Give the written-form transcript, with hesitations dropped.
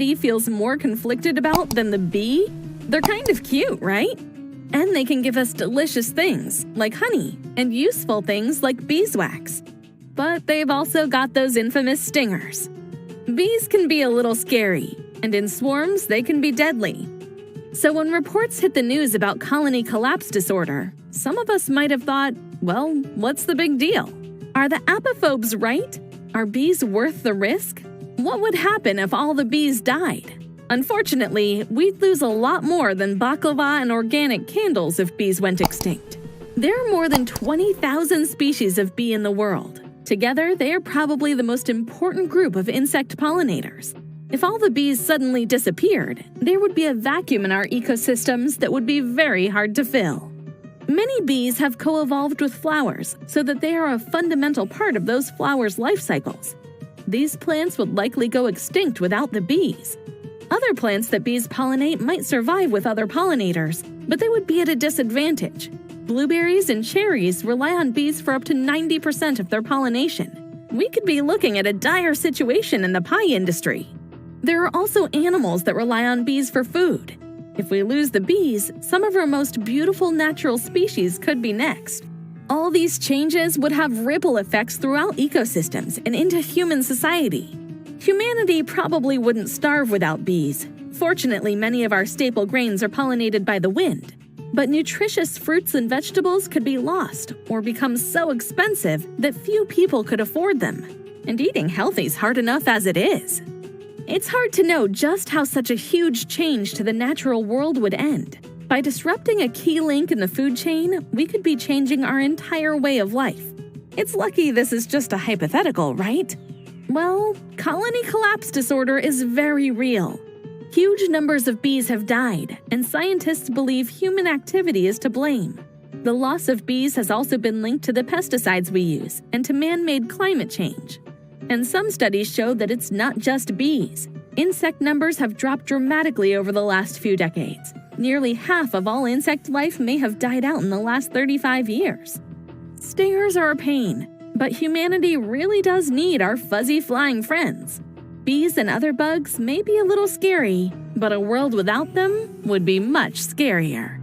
humanity feels more conflicted about than the bee? They're kind of cute, right? And they can give us delicious things, like honey, and useful things like beeswax. But they've also got those infamous stingers. Bees can be a little scary, and in swarms, they can be deadly. So when reports hit the news about colony collapse disorder, some of us might have thought, well, what's the big deal? Are the apophobes right? Are bees worth the risk? What would happen if all the bees died? Unfortunately, we'd lose a lot more than baklava and organic candles if bees went extinct. There are more than 20,000 species of bee in the world. Together, they are probably the most important group of insect pollinators. If all the bees suddenly disappeared, there would be a vacuum in our ecosystems that would be very hard to fill. Many bees have co-evolved with flowers so that they are a fundamental part of those flowers' life cycles. These plants would likely go extinct without the bees. Other plants that bees pollinate might survive with other pollinators, but they would be at a disadvantage. Blueberries and cherries rely on bees for up to 90% of their pollination. We could be looking at a dire situation in the pie industry. There are also animals that rely on bees for food. If we lose the bees, some of our most beautiful natural species could be next. All these changes would have ripple effects throughout ecosystems and into human society. Humanity probably wouldn't starve without bees. Fortunately, many of our staple grains are pollinated by the wind. But nutritious fruits and vegetables could be lost or become so expensive that few people could afford them. And eating healthy is hard enough as it is. It's hard to know just how such a huge change to the natural world would end. By disrupting a key link in the food chain, we could be changing our entire way of life. It's lucky this is just a hypothetical, right? Well, colony collapse disorder is very real. Huge numbers of bees have died, and scientists believe human activity is to blame. The loss of bees has also been linked to the pesticides we use and to man-made climate change. And some studies show that it's not just bees. Insect numbers have dropped dramatically over the last few decades. Nearly half of all insect life may have died out in the last 35 years. Stingers are a pain, but humanity really does need our fuzzy flying friends. Bees and other bugs may be a little scary, but a world without them would be much scarier.